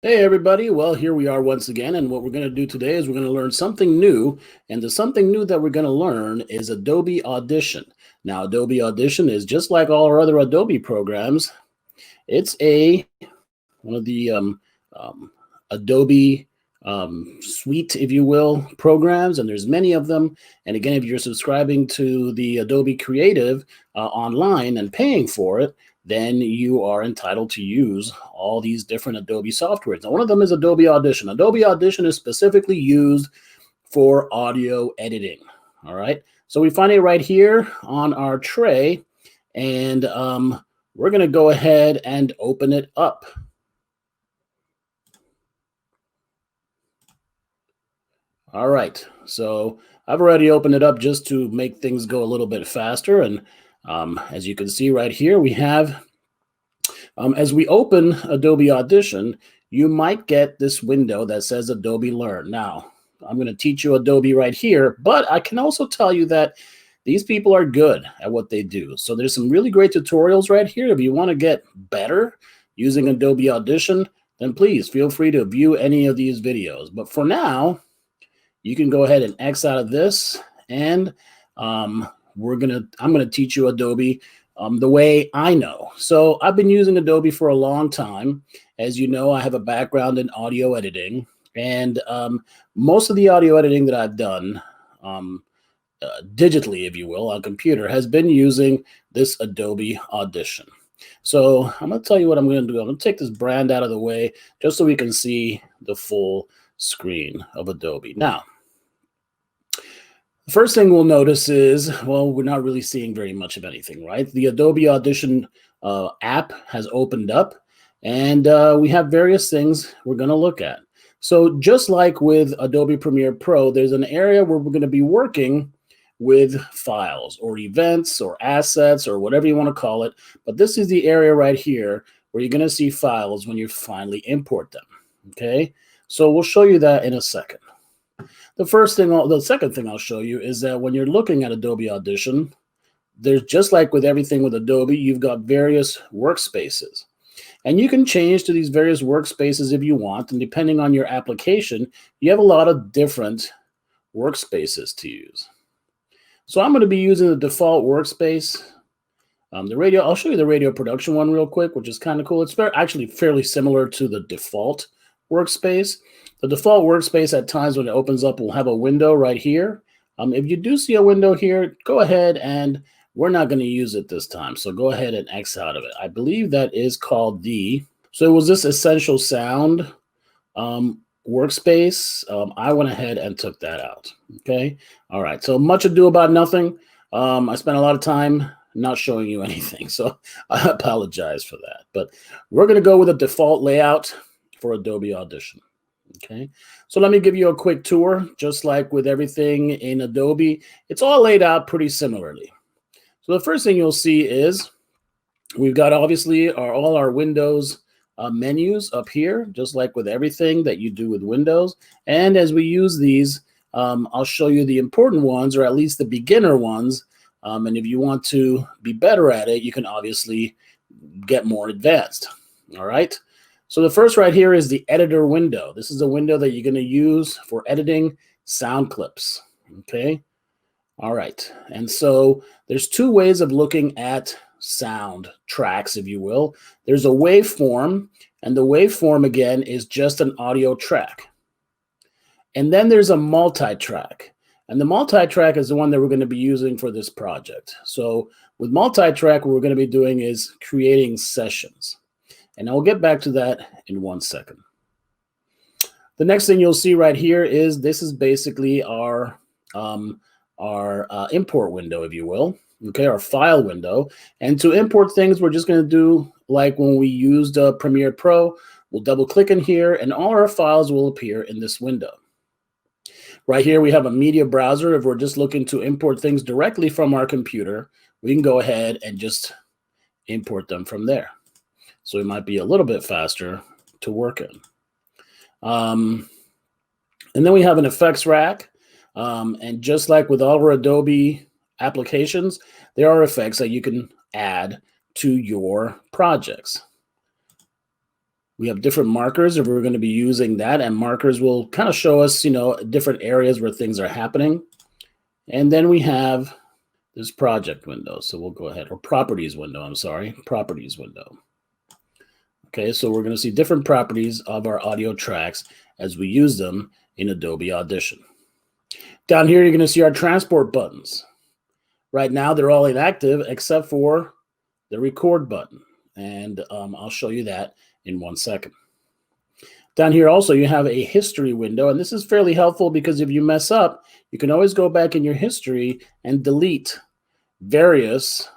Hey everybody, well here we are once again, and what we're going to do today is we're going to learn something new, and the something new that we're going to learn is Adobe Audition. Now Adobe Audition is just like all our other Adobe programs. It's one of the Adobe suite, if you will, programs, and there's many of them. And again, if you're subscribing to the Adobe Creative online and paying for it, then you are entitled to use all these different Adobe softwares. Now, one of them is Adobe Audition. Adobe Audition is specifically used for audio editing. All right, so we find it right here on our tray, and we're going to go ahead and open it up. All right, so I've already opened it up just to make things go a little bit faster. And as you can see right here, we have, as we open Adobe Audition, you might get this window that says Adobe Learn. Now, I'm going to teach you Adobe right here, but I can also tell you that these people are good at what they do. So there's some really great tutorials right here. If you want to get better using Adobe Audition, then please feel free to view any of these videos. But for now, you can go ahead and X out of this, and I'm gonna teach you Adobe the way I know. So I've been using Adobe for a long time. As you know, I have a background in audio editing, and most of the audio editing that I've done digitally, if you will, on computer, has been using this Adobe Audition. So I'm going to tell you what I'm going to do. I'm going to take this brand out of the way just so we can see the full screen of Adobe. Now, the first thing we'll notice is, well, we're not really seeing very much of anything, right? The Adobe Audition app has opened up, and we have various things we're going to look at. So just like with Adobe Premiere Pro, there's an area where we're going to be working with files or events or assets or whatever you want to call it. But this is the area right here where you're going to see files when you finally import them, okay? So we'll show you that in a second. The second thing I'll show you is that when you're looking at Adobe Audition, there's, just like with everything with Adobe, you've got various workspaces. And you can change to these various workspaces if you want, and depending on your application, you have a lot of different workspaces to use. So I'm going to be using the default workspace. I'll show you the radio production one real quick, which is kind of cool. It's actually fairly similar to the default workspace. The default workspace at times when it opens up will have a window right here. If you do see a window here, go ahead, and we're not going to use it this time. So go ahead and X out of it. I believe that is called so it was this Essential Sound workspace. I went ahead and took that out. Okay. All right. So much ado about nothing. I spent a lot of time not showing you anything, so I apologize for that. But we're going to go with a default layout for Adobe Audition. Okay, so let me give you a quick tour. Just like with everything in Adobe, it's all laid out pretty similarly. So the first thing you'll see is we've got obviously all our Windows menus up here, just like with everything that you do with Windows. And as we use these, I'll show you the important ones, or at least the beginner ones. And if you want to be better at it, you can obviously get more advanced. All right. So the first right here is the editor window. This is a window that you're going to use for editing sound clips. Okay. All right. And so there's two ways of looking at sound tracks, if you will. There's a waveform, and the waveform again is just an audio track. And then there's a multi-track. And the multi-track is the one that we're going to be using for this project. So with multi-track, what we're going to be doing is creating sessions. And I'll get back to that in 1 second. The next thing you'll see right here is this is basically our import window, if you will, okay, our file window. And to import things, we're just going to do like when we used Premiere Pro. We'll double click in here, and all our files will appear in this window. Right here, we have a media browser. If we're just looking to import things directly from our computer, we can go ahead and just import them from there. So it might be a little bit faster to work in. And then we have an effects rack. And just like with all our Adobe applications, there are effects that you can add to your projects. We have different markers if we're going to be using that, and markers will kind of show us, different areas where things are happening. And then we have this project window. So we'll go ahead, or properties window, I'm sorry, properties window. Okay, so we're going to see different properties of our audio tracks as we use them in Adobe Audition. Down here, you're going to see our transport buttons. Right now, they're all inactive except for the record button. And I'll show you that in 1 second. Down here also, you have a history window, and this is fairly helpful because if you mess up, you can always go back in your history and delete various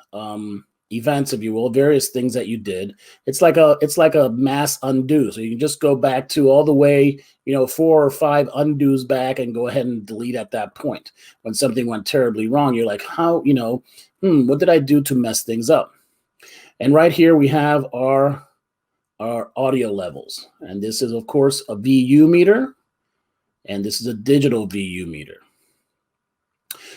events, if you will, various things that you did. It's like a mass undo. So you can just go back to all the way, 4 or 5 undos back and go ahead and delete at that point. When something went terribly wrong, you're like, how, what did I do to mess things up? And right here we have our audio levels. And this is, of course, a VU meter. And this is a digital VU meter.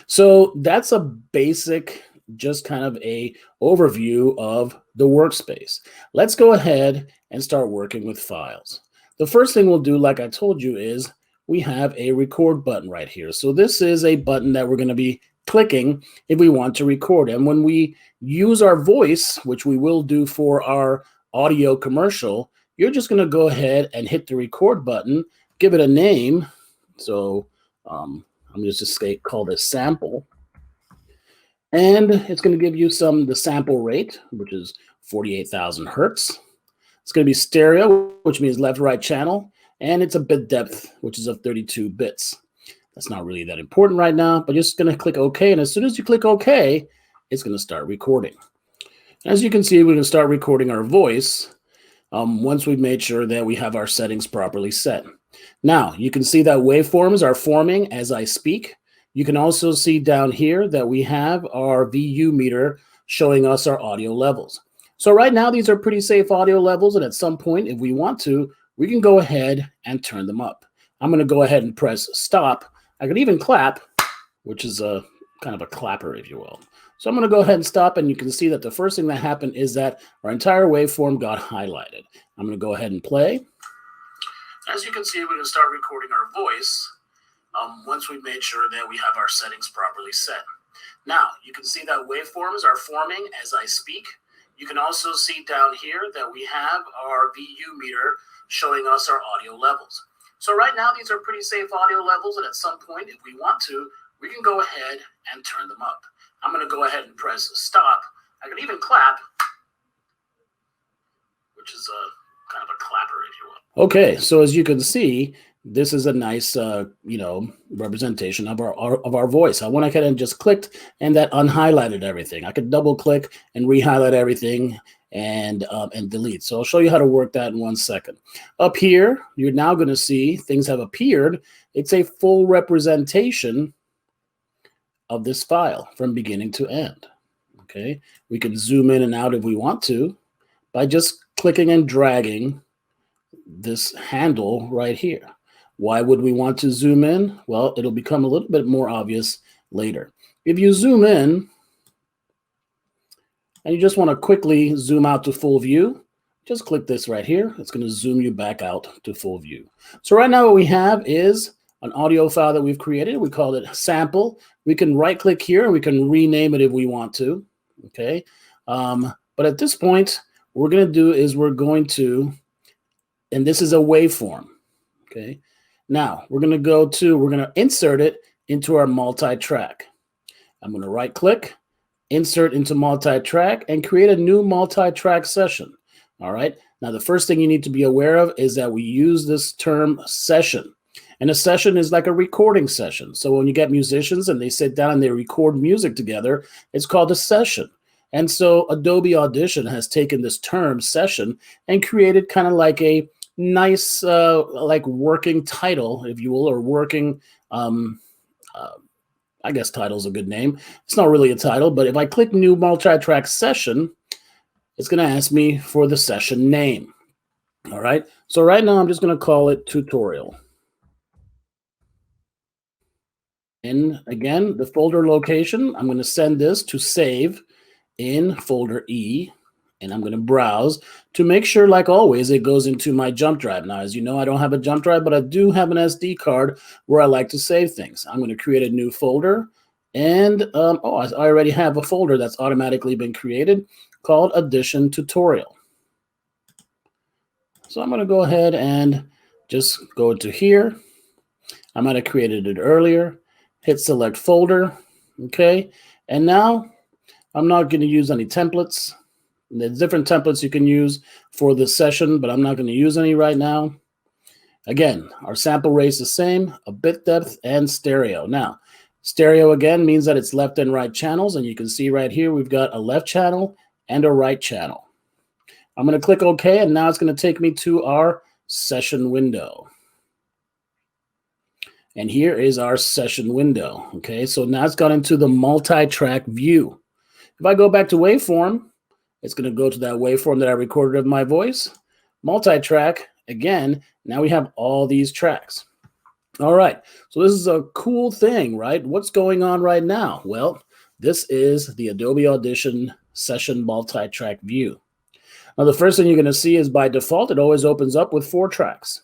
So that's a basic, just kind of a overview of the workspace. Let's go ahead and start working with files. The first thing we'll do, like I told you, is we have a record button right here. So this is a button that we're going to be clicking if we want to record. And when we use our voice, which we will do for our audio commercial, you're just going to go ahead and hit the record button, give it a name. So I'm going to just call this sample. And it's going to give you the sample rate, which is 48,000 hertz. It's going to be stereo, which means left-right channel. And it's a bit depth, which is of 32 bits. That's not really that important right now, but you're just going to click OK. And as soon as you click OK, it's going to start recording. As you can see, we're going to start recording our voice once we've made sure that we have our settings properly set. Now, you can see that waveforms are forming as I speak. You can also see down here that we have our VU meter showing us our audio levels. So right now, these are pretty safe audio levels. And at some point, if we want to, we can go ahead and turn them up. I'm going to go ahead and press stop. I could even clap, which is a kind of a clapper, if you will. So I'm going to go ahead and stop, and you can see that the first thing that happened is that our entire waveform got highlighted. I'm going to go ahead and play. As you can see, we're going to start recording our voice once we've made sure that we have our settings properly set. Now, you can see that waveforms are forming as I speak. You can also see down here that we have our VU meter showing us our audio levels. So right now, these are pretty safe audio levels, and at some point, if we want to, we can go ahead and turn them up. I'm going to go ahead and press stop. I can even clap, which is kind of a clapper, if you will. Okay, so as you can see, this is a nice, representation of our voice. I went ahead and just clicked, and that unhighlighted everything. I could double click and rehighlight everything and delete. So I'll show you how to work that in 1 second. Up here, you're now going to see things have appeared. It's a full representation of this file from beginning to end. Okay, we can zoom in and out if we want to by just clicking and dragging this handle right here. Why would we want to zoom in? Well, it'll become a little bit more obvious later. If you zoom in and you just want to quickly zoom out to full view, just click this right here. It's going to zoom you back out to full view. So right now what we have is an audio file that we've created. We called it sample. We can right click here and we can rename it if we want to. Okay. But at this point, what we're going to do is we're going to, and this is a waveform. Okay. Now we're going to insert it into our multi-track. I'm going to right click, insert into multi-track, and create a new multi-track session. All right. Now, the first thing you need to be aware of is that we use this term session. And a session is like a recording session. So when you get musicians and they sit down and they record music together, it's called a session. And so Adobe Audition has taken this term session and created kind of like a nice, like working title, if you will, or working, I guess title's a good name. It's not really a title, but if I click new multi-track session, it's going to ask me for the session name. All right. So right now I'm just going to call it tutorial. And again, the folder location, I'm going to send this to save in folder E. and I'm going to browse to make sure, like always, it goes into my jump drive. Now, as you know, I don't have a jump drive, but I do have an SD card where I like to save things. I'm going to create a new folder, and I already have a folder that's automatically been created called Audition Tutorial. So I'm going to go ahead and just go into here. I might have created it earlier. Hit select folder. Okay. And now I'm not going to use any templates. There's different templates you can use for this session, but I'm not going to use any right now. Again, our sample rate is the same, a bit depth and stereo. Now, stereo again means that it's left and right channels. And you can see right here, we've got a left channel and a right channel. I'm going to click OK, and now it's going to take me to our session window. And here is our session window. Okay, so now it's gone into the multi-track view. If I go back to waveform, it's going to go to that waveform that I recorded of my voice. Multi-track, again, now we have all these tracks. All right, so this is a cool thing, right? What's going on right now? Well, this is the Adobe Audition session multi-track view. Now, the first thing you're going to see is by default, it always opens up with 4 tracks.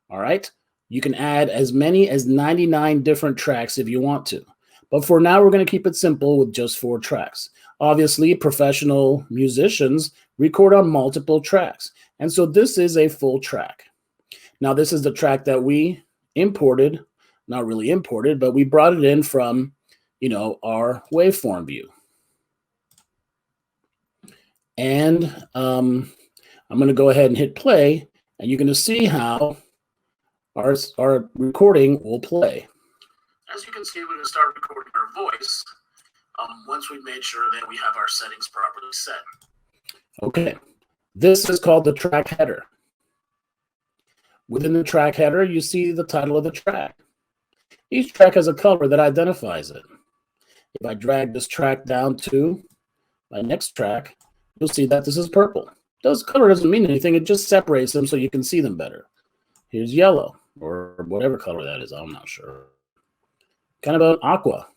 All right. You can add as many as 99 different tracks if you want to. But for now, we're going to keep it simple with just 4 tracks. Obviously, professional musicians record on multiple tracks. And so this is a full track. Now, this is the track that we imported, not really imported, but we brought it in from, our waveform view. And I'm going to go ahead and hit play, and you're going to see how our recording will play. As you can see, we're going to start recording our voice once we've made sure that we have our settings properly set. Okay, this is called the track header. Within the track header, you see the title of the track. Each track has a color that identifies it. If I drag this track down to my next track, you'll see that this is purple. Color doesn't mean anything. It just separates them so you can see them better. Here's yellow, or whatever color that is. I'm not sure. Kind of an aqua.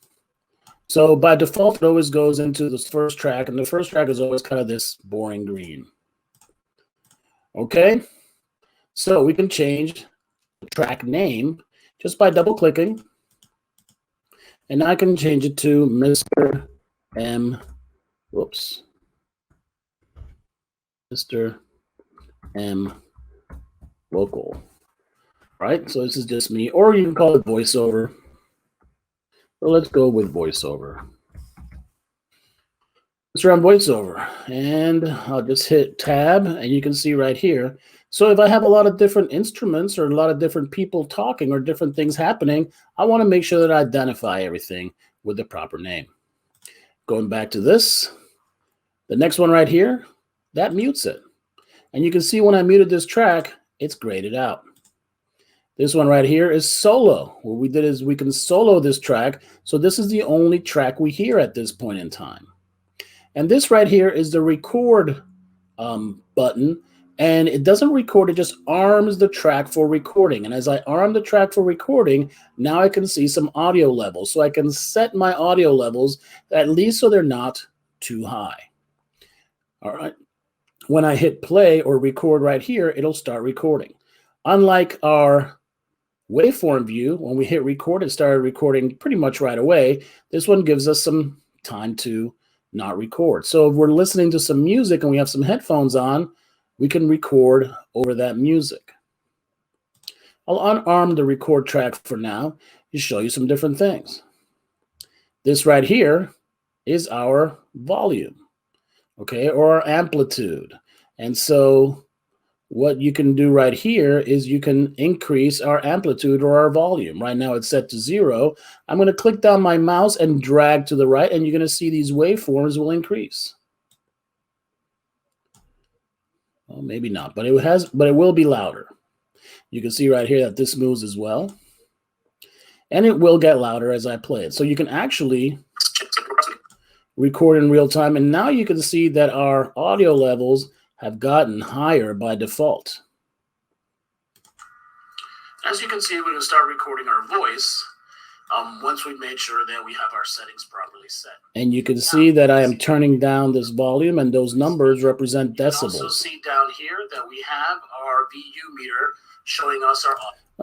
So by default, it always goes into this first track, and the first track is always kind of this boring green. Okay, so we can change the track name just by double-clicking, and I can change it to Mr. M. Whoops. Mr. M. Vocal. Right, so this is just me, or you can call it voiceover. So let's go with voiceover. Let's run voiceover, and I'll just hit tab, and you can see right here. So if I have a lot of different instruments or a lot of different people talking or different things happening, I want to make sure that I identify everything with the proper name. Going back to this, the next one right here, that mutes it. And you can see when I muted this track, it's graded out. This one right here is solo. What we did is we can solo this track. So this is the only track we hear at this point in time. And this right here is the record button. And it doesn't record, it just arms the track for recording. And as I arm the track for recording, now I can see some audio levels. So I can set my audio levels at least so they're not too high. All right. When I hit play or record right here, it'll start recording. Unlike our waveform view, when we hit record, it started recording pretty much right away. This one gives us some time to not record. So if we're listening to some music and we have some headphones on, we can record over that music. I'll unarm the record track for now to show you some different things. This right here is our volume, okay, or our amplitude. And so what you can do right here is you can increase our amplitude or our volume. Right now it's set to 0. I'm going to click down my mouse and drag to the right, and you're going to see these waveforms will increase. Well, maybe not, but it will be louder. You can see right here that this moves as well. And it will get louder as I play it. So you can actually record in real time. And now you can see that our audio levels have gotten higher by default. As you can see, we're going to start recording our voice. once we made sure that we have our settings properly set. And you can see that I am turning down this volume, and those numbers represent decibels. You can also see down here that we have our VU meter showing us our...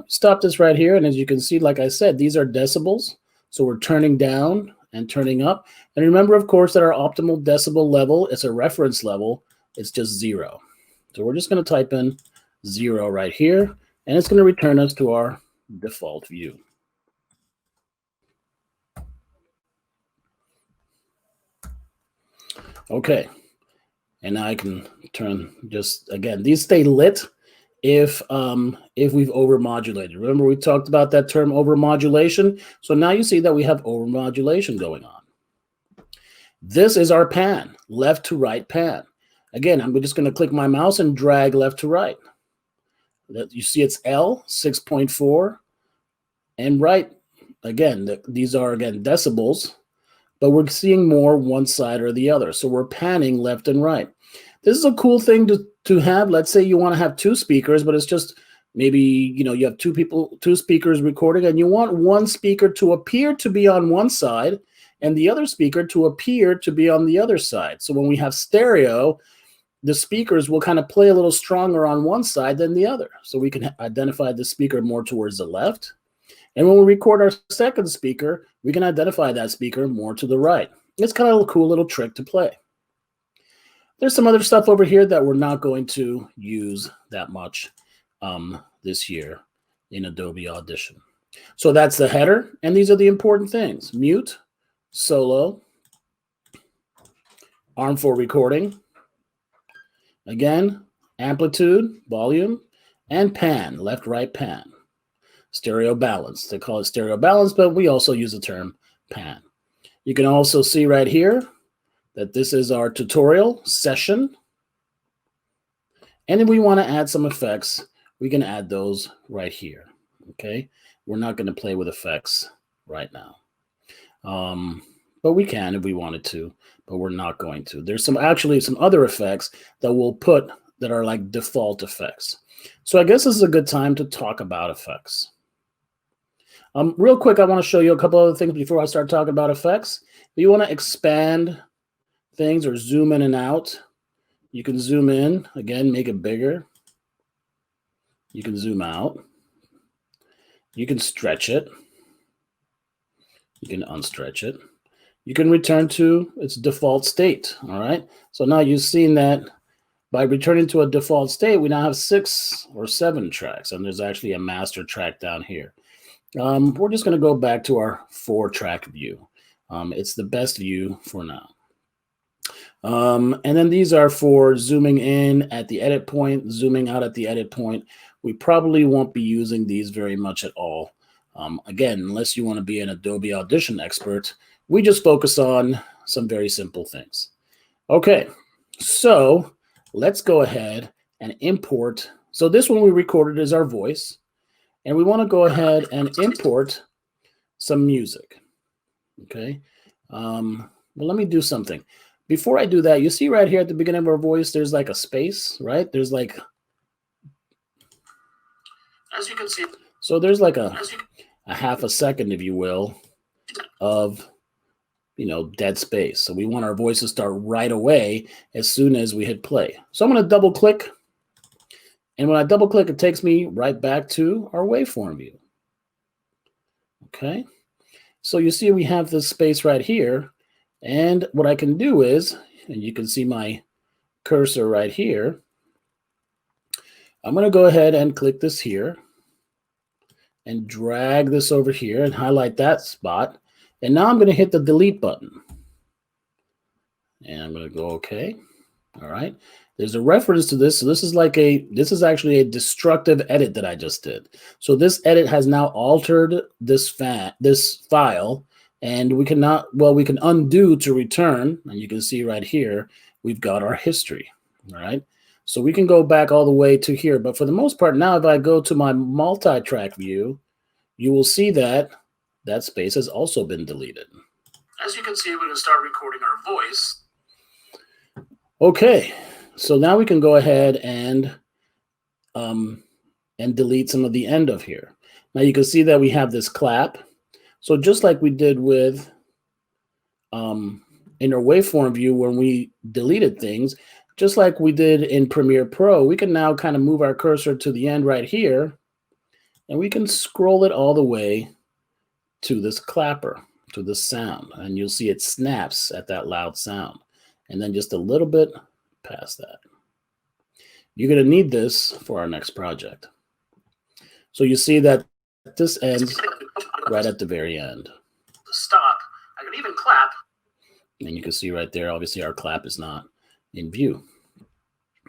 Stop this right here, and as you can see, like I said, these are decibels. So we're turning down and turning up. And remember, of course, that our optimal decibel level is a reference level. It's just 0. So we're just going to type in 0 right here, and it's going to return us to our default view. Okay, and now I can turn just, again, these stay lit if we've overmodulated. Remember we talked about that term overmodulation? So now you see that we have overmodulation going on. This is our pan, left to right pan. Again, I'm just going to click my mouse and drag left to right. You see it's L, 6.4, and right, again, these are, again, decibels, but we're seeing more one side or the other. So we're panning left and right. This is a cool thing to have. Let's say you want to have 2 speakers, but it's just maybe, you have 2 speakers recording, and you want one speaker to appear to be on one side and the other speaker to appear to be on the other side. So when we have stereo, the speakers will kind of play a little stronger on one side than the other. So we can identify the speaker more towards the left. And when we record our second speaker, we can identify that speaker more to the right. It's kind of a cool little trick to play. There's some other stuff over here that we're not going to use that much this year in Adobe Audition. So that's the header, and these are the important things. Mute, solo, arm for recording, again, amplitude, volume, and pan, left-right pan. Stereo balance. They call it stereo balance, but we also use the term pan. You can also see right here that this is our tutorial session. And if we want to add some effects, we can add those right here. Okay, we're not going to play with effects right now. But we can if we wanted to, but we're not going to. There's actually some other effects that we'll put that are like default effects. So I guess this is a good time to talk about effects. Real quick, I want to show you a couple other things before I start talking about effects. If you want to expand things or zoom in and out, you can zoom in, again, make it bigger. You can zoom out. You can stretch it. You can unstretch it. You can return to its default state, all right? So now you've seen that by returning to a default state, we now have 6 or 7 tracks, and there's actually a master track down here. We're just going to go back to our 4-track view. It's the best view for now. And then these are for zooming in at the edit point, zooming out at the edit point. We probably won't be using these very much at all. Again, unless you want to be an Adobe Audition expert, we just focus on some very simple things. Okay, so let's go ahead and import. So this one we recorded is our voice. And we want to go ahead and import some music. Okay. Well, let me do something. Before I do that, you see right here at the beginning of our voice, there's like a space, right? There's like, as you can see, so there's like a half a second, if you will, of, dead space. So we want our voice to start right away as soon as we hit play. So I'm going to double click. And when I double click, it takes me right back to our waveform view. Okay. So you see we have this space right here. And what I can do is, and you can see my cursor right here, I'm going to go ahead and click this here and drag this over here and highlight that spot. And now I'm going to hit the delete button. And I'm going to go okay. All right. There's a reference to this. So this is actually a destructive edit that I just did. So this edit has now altered this file, and we can undo to return. And you can see right here, we've got our history. All right. So we can go back all the way to here. But for the most part, now if I go to my multi-track view, you will see that that space has also been deleted. As you can see, we can start recording our voice. Okay. So now we can go ahead and delete some of the end of here. Now you can see that we have this clap. So just like we did with in our waveform view when we deleted things, just like we did in Premiere Pro, we can now kind of move our cursor to the end right here, and we can scroll it all the way to this clapper, to the sound, and you'll see it snaps at that loud sound, and then just a little bit past that. You're going to need this for our next project. So you see that this ends right at the very end. Stop. I can even clap. And you can see right there, obviously our clap is not in view.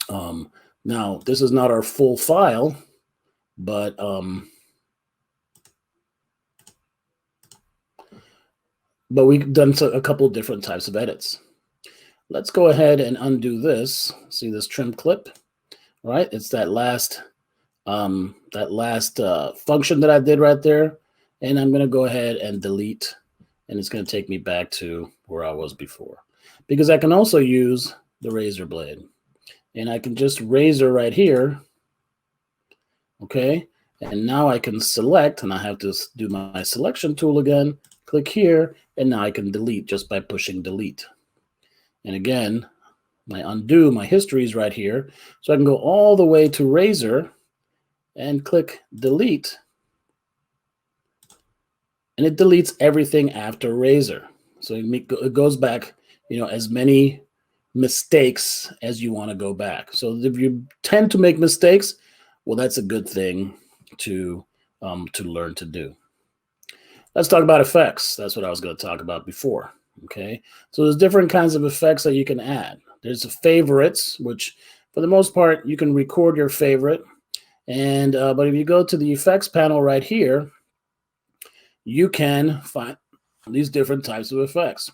Now, this is not our full file, but we've done a couple different types of edits. Let's go ahead and undo this. See this trim clip, right? It's that last function that I did right there. And I'm going to go ahead and delete, and it's going to take me back to where I was before. Because I can also use the razor blade. And I can just razor right here. Okay. And now I can select, and I have to do my selection tool again. Click here, and now I can delete just by pushing delete. And again, my undo, my history is right here. So I can go all the way to razor and click delete. And it deletes everything after razor. So it goes back, as many mistakes as you want to go back. So if you tend to make mistakes, well, that's a good thing to learn to do. Let's talk about effects. That's what I was going to talk about before. Okay, so there's different kinds of effects that you can add. There's the favorites, which for the most part you can record your favorite. And but if you go to the effects panel right here, you can find these different types of effects.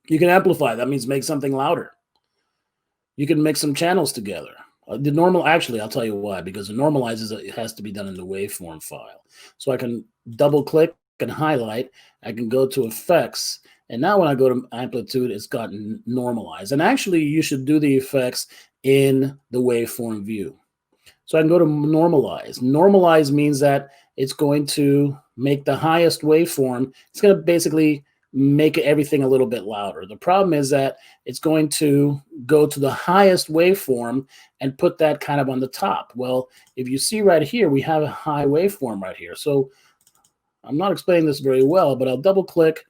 You can amplify. That means make something louder. You can mix some channels together. Actually, I'll tell you why, because the normalize it has to be done in the waveform file. So I can double click and highlight. I can go to effects. And now when I go to amplitude, it's gotten normalized. And actually, you should do the effects in the waveform view. So I can go to normalize. Normalize means that it's going to make the highest waveform. It's going to basically make everything a little bit louder. The problem is that it's going to go to the highest waveform and put that kind of on the top. Well, if you see right here, we have a high waveform right here. So I'm not explaining this very well, but I'll double click.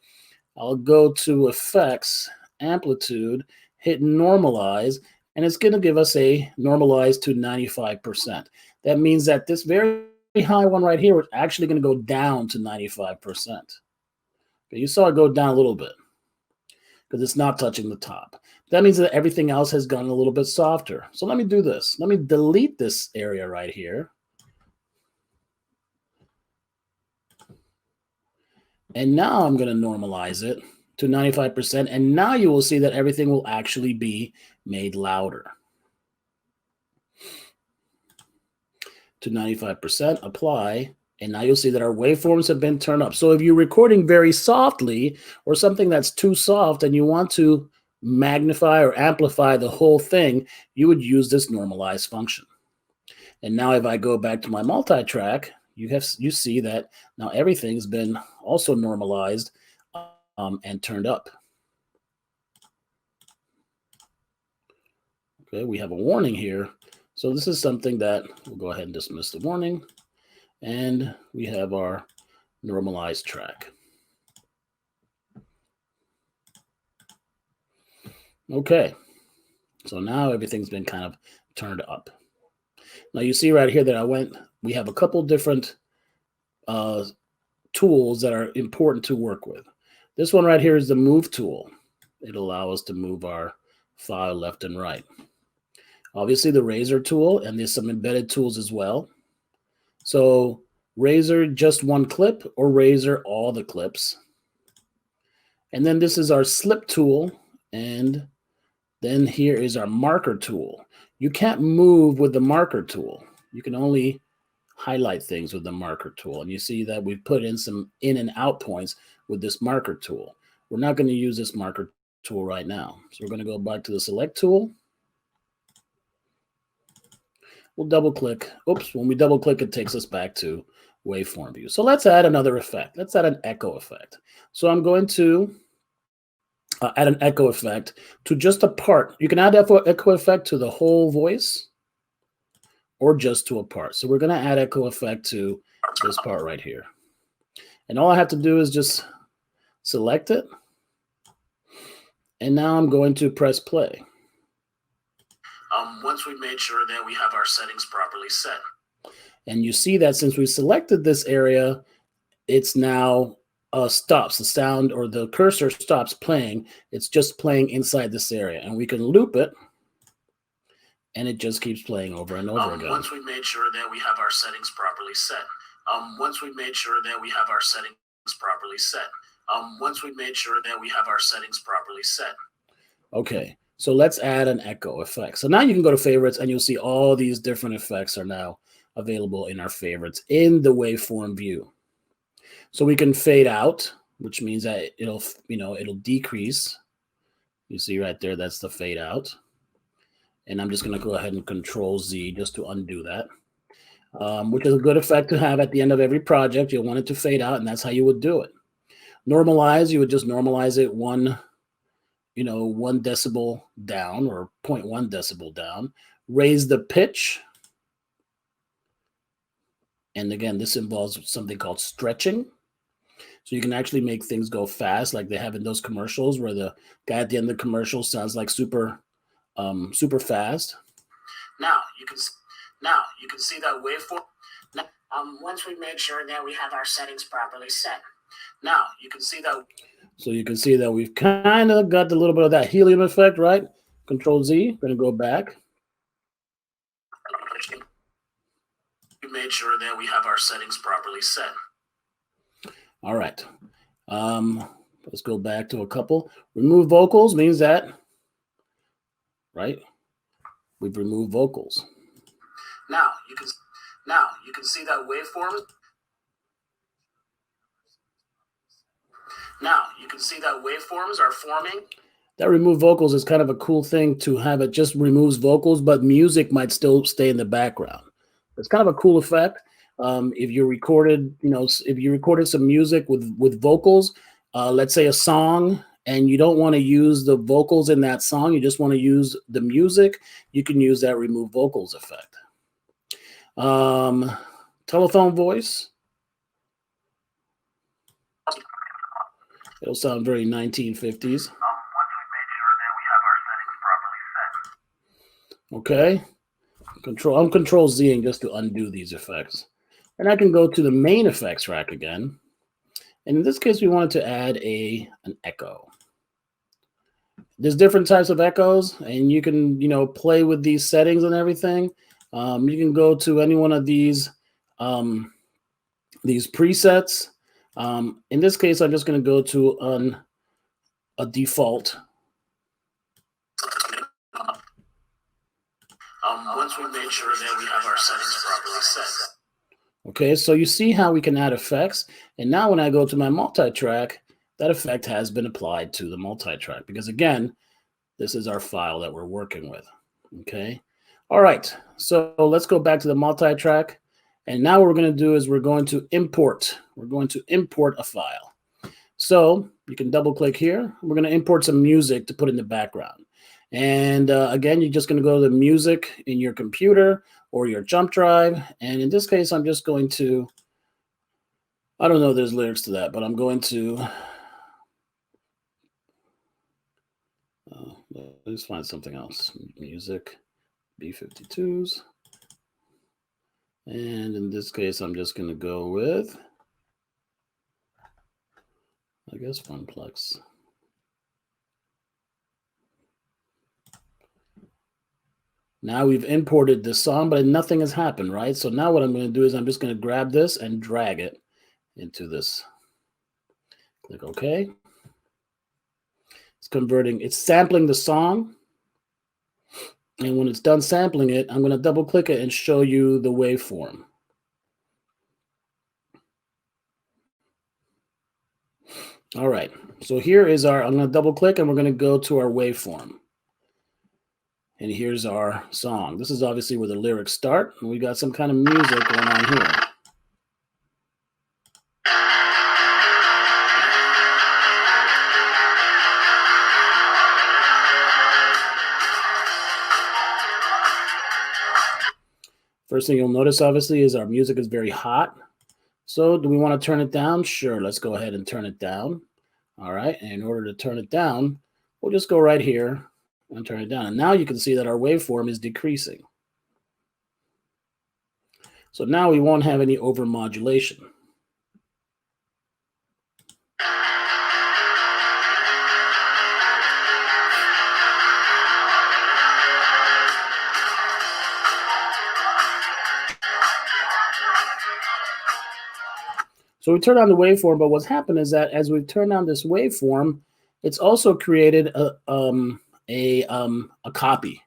I'll go to effects, amplitude, hit normalize, and it's going to give us a normalize to 95%. That means that this very high one right here is actually going to go down to 95%. Okay, you saw it go down a little bit because it's not touching the top. That means that everything else has gotten a little bit softer. So let me do this. Let me delete this area right here. And now I'm going to normalize it to 95%. And now you will see that everything will actually be made louder. To 95%, apply. And now you'll see that our waveforms have been turned up. So if you're recording very softly or something that's too soft and you want to magnify or amplify the whole thing, you would use this normalize function. And now if I go back to my multi-track, you see that now everything's been also normalized and turned up. Okay, we have a warning here. So this is something that we'll go ahead and dismiss the warning. And we have our normalized track. Okay, so now everything's been kind of turned up. Now you see right here that we have a couple different tools that are important to work with. This one right here is the move tool. It'll allow us to move our file left and right. Obviously the razor tool, and there's some embedded tools as well. So razor just one clip or razor all the clips. And then this is our slip tool. And then here is our marker tool. You can't move with the marker tool. You can only highlight things with the marker tool. And you see that we've put in some in and out points with this marker tool. We're not going to use this marker tool right now. So we're going to go back to the select tool. We'll double click. Oops, when we double click, it takes us back to waveform view. So let's add another effect. Let's add an echo effect. So I'm going to add an echo effect to just a part. You can add echo effect to the whole voice or just to a part. So we're going to add echo effect to this part right here. And all I have to do is just select it. And now I'm going to press play. Once we've made sure that we have our settings properly set. And you see that since we selected this area, it's now stops. The sound or the cursor stops playing. It's just playing inside this area. And we can loop it. And it just keeps playing over and over again. Once we've made sure that we have our settings properly set. Once we've made sure that we have our settings properly set. Once we've made sure that we have our settings properly set. Okay, so let's add an echo effect. So now you can go to favorites and you'll see all these different effects are now available in our favorites in the waveform view. So we can fade out, which means that it'll decrease. You see right there, that's the fade out. And I'm just going to go ahead and Control Z just to undo that, which is a good effect to have at the end of every project. You'll want it to fade out, and that's how you would do it. Normalize, you would just normalize it 1 decibel down or 0.1 decibel down. Raise the pitch. And again, this involves something called stretching. So you can actually make things go fast like they have in those commercials where the guy at the end of the commercial sounds like super fast. Now you can see that waveform. Once we made sure that we have our settings properly set. Now you can see that. So you can see that we've kind of got a little bit of that helium effect, right? Control Z. Going to go back. We made sure that we have our settings properly set. All right. Let's go back to a couple. Remove vocals means that. Right? We've removed vocals. Now you can see that waveform. Now you can see that waveforms are forming. That remove vocals is kind of a cool thing to have. It just removes vocals, but music might still stay in the background. It's kind of a cool effect. If you recorded, some music with vocals, let's say a song, and you don't want to use the vocals in that song, you just want to use the music, you can use that remove vocals effect. Telephone voice. It'll sound very 1950s. Okay. I'm Control Z just to undo these effects. And I can go to the main effects rack again. And in this case, we wanted to add an echo. There's different types of echoes, and you can, play with these settings and everything. You can go to any one of these presets. In this case, I'm just going to go to a default. Once we made sure that we have our settings properly set. Okay, so you see how we can add effects. And now when I go to my multi-track, that effect has been applied to the multi-track because, again, this is our file that we're working with. Okay. All right. So let's go back to the multi-track. And now what we're going to do is we're going to import. We're going to import a file. So you can double click here. We're going to import some music to put in the background. And again, you're just going to go to the music in your computer or your jump drive. And in this case, I'm just going to, I don't know if there's lyrics to that, but I'm going to, let's find something else. Music, B52s. And in this case, I'm just going to go with, I guess, Funplex. Now we've imported this song, but nothing has happened, right? So now what I'm going to do is I'm just going to grab this and drag it into this. Click OK. It's converting, it's sampling the song. And when it's done sampling it, I'm going to double click it and show you the waveform. All right, so here is I'm going to double click and we're going to go to our waveform. And here's our song. This is obviously where the lyrics start. And we got some kind of music going on here. First thing you'll notice, obviously, is our music is very hot. So do we want to turn it down? Sure, let's go ahead and turn it down. All right, and in order to turn it down, we'll just go right here and turn it down. And now you can see that our waveform is decreasing. So now we won't have any overmodulation. So we turn on the waveform, but what's happened is that as we've turned on this waveform, it's also created a copy.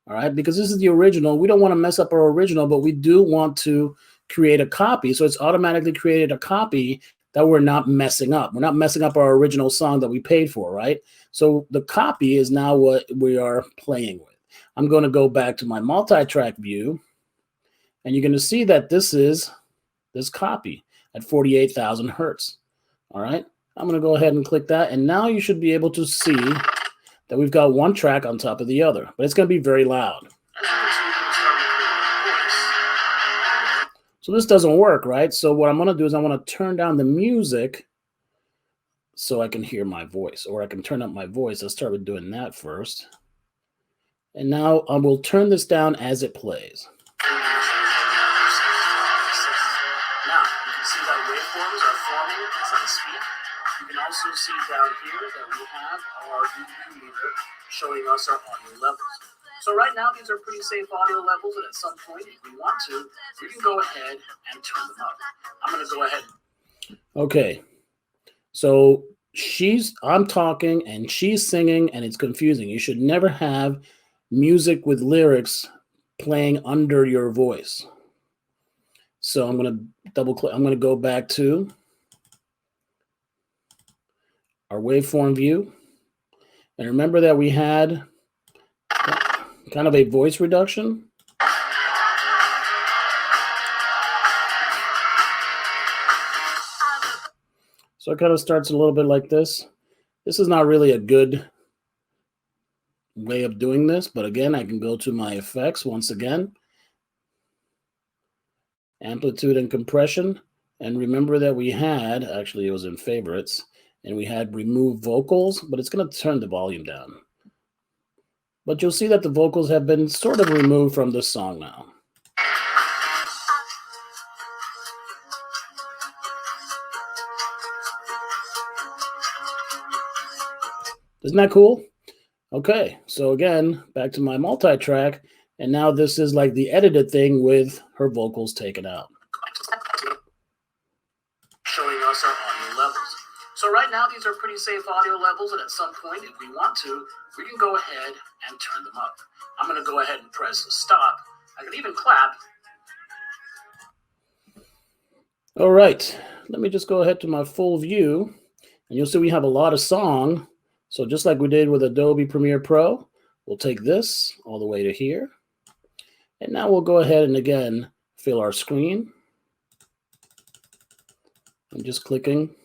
All right, because this is the original. We don't want to mess up our original, but we do want to create a copy. So it's automatically created a copy that we're not messing up. We're not messing up our original song that we paid for, right? So the copy is now what we are playing with. I'm going to go back to my multi-track view, and you're going to see that this is this copy at 48,000 hertz. All right, I'm going to go ahead and click that, and now you should be able to see that we've got one track on top of the other, but it's going to be very loud. So this doesn't work, right? So what I'm going to do is I want to turn down the music so I can hear my voice, or I can turn up my voice. Let's start with doing that first. And now I will turn this down as it plays. Now you can see that waveforms are forming as I speak. You can also see down here that we have our dB meter showing us our audio levels. So right now, these are pretty safe audio levels, and at some point, if we want to, we can go ahead and turn them up. I'm going to go ahead. Okay. So I'm talking, and she's singing, and it's confusing. You should never have music with lyrics playing under your voice. So I'm going to double click. I'm going to go back to our waveform view. And remember that we had kind of a voice reduction. So it kind of starts a little bit like this. This is not really a good way of doing this, but again, I can go to my effects once again. Amplitude and compression. And remember that we had, actually it was in favorites, and we had remove vocals, but it's going to turn the volume down. But you'll see that the vocals have been sort of removed from this song now. Isn't that cool? Okay, so again, back to my multi-track, and now this is like the edited thing with her vocals taken out. Showing us our audio levels. So right now, these are pretty safe audio levels, and at some point, if we want to, we can go ahead and turn them up. I'm going to go ahead and press stop. I can even clap. All right, let me just go ahead to my full view, and you'll see we have a lot of song. So just like we did with Adobe Premiere Pro, we'll take this all the way to here. And now we'll go ahead and again, fill our screen. I'm just clicking.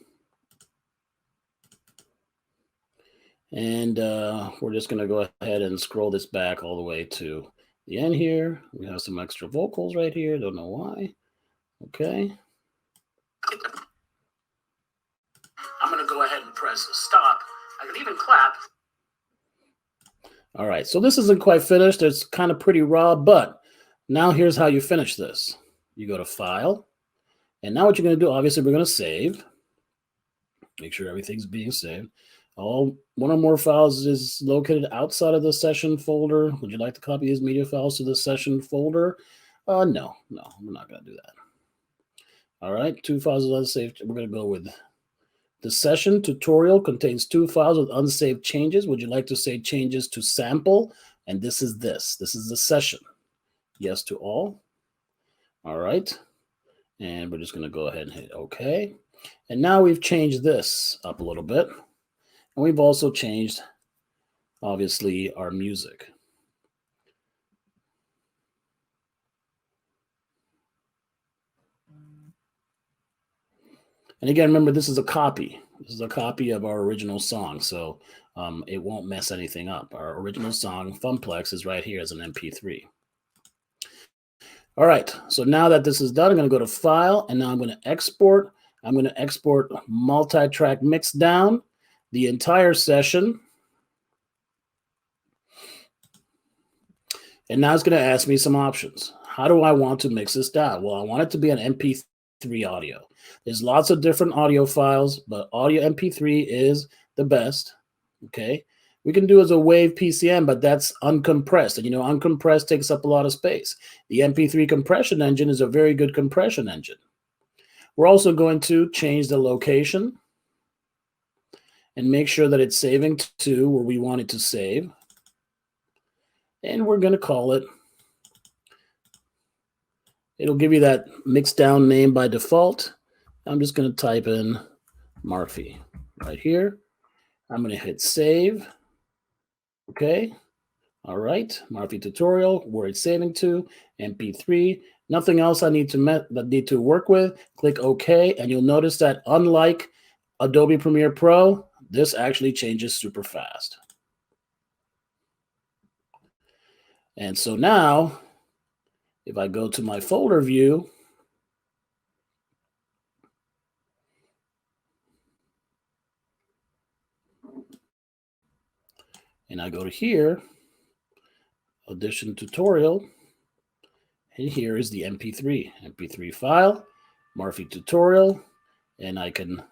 And we're just going to go ahead and scroll this back all the way to the end here. We have some extra vocals right here. Don't know why. Okay. I'm going to go ahead and press stop. I can even clap. All right. So this isn't quite finished. It's kind of pretty raw, but now here's how you finish this. You go to File. And now what you're going to do, obviously, we're going to save. Make sure everything's being saved. One or more files is located outside of the session folder. Would you like to copy these media files to the session folder? No, we're not going to do that. All right, 2 files with unsaved. We're going to go with the session tutorial contains 2 files with unsaved changes. Would you like to save changes to sample? And this is this. This is the session. Yes to all. All right. And we're just going to go ahead and hit OK. And now we've changed this up a little bit. And we've also changed, obviously, our music. And again, remember, this is a copy. This is a copy of our original song, so it won't mess anything up. Our original song, Funplex, is right here as an MP3. All right, so now that this is done, I'm going to go to File, and now I'm going to export. I'm going to export multi-track mix down, the entire session. And now it's going to ask me some options. How do I want to mix this down? Well, I want it to be an MP3 audio. There's lots of different audio files, but audio MP3 is the best, okay? We can do as a wave PCM, but that's uncompressed. And you know, uncompressed takes up a lot of space. The MP3 compression engine is a very good compression engine. We're also going to change the location and make sure that it's saving to where we want it to save. And we're going to call it, it'll give you that mixed down name by default. I'm just going to type in Murphy right here. I'm going to hit save. Okay. All right. Murphy tutorial, where it's saving to, MP3. Nothing else I need to work with. Click OK, and you'll notice that unlike Adobe Premiere Pro, this actually changes super fast. And so now, if I go to my folder view, and I go to here, Audition tutorial, and here is the MP3 file, Murphy tutorial, and I can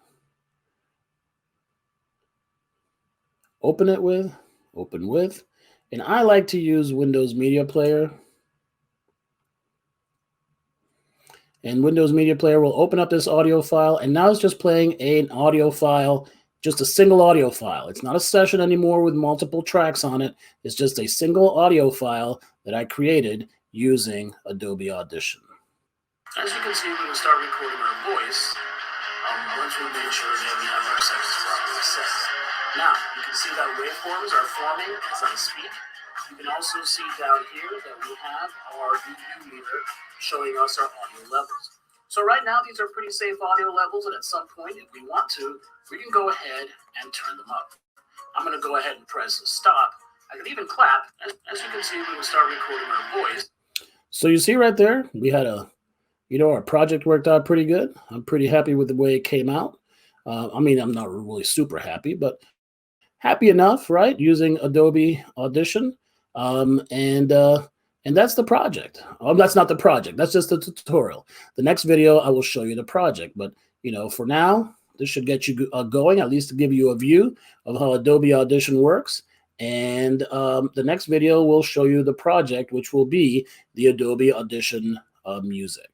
open with, and I like to use Windows Media Player. And Windows Media Player will open up this audio file, and now it's just playing an audio file, just a single audio file. It's not a session anymore with multiple tracks on it. It's just a single audio file that I created using Adobe Audition. As you can see, we can start recording our voice once we make sure that we have our settings properly set. Now, you can see that waveforms are forming as I speak. You can also see down here that we have our EQ meter showing us our audio levels. So right now, these are pretty safe audio levels, and at some point, if we want to, we can go ahead and turn them up. I'm going to go ahead and press stop. I can even clap. As you can see, we can start recording our voice. So you see right there, we had our project worked out pretty good. I'm pretty happy with the way it came out. I mean, I'm not really super happy, but happy enough, right? Using Adobe Audition. And that's the project. That's not the project. That's just the tutorial. The next video, I will show you the project. But, for now, this should get you going, at least to give you a view of how Adobe Audition works. And the next video will show you the project, which will be the Adobe Audition music.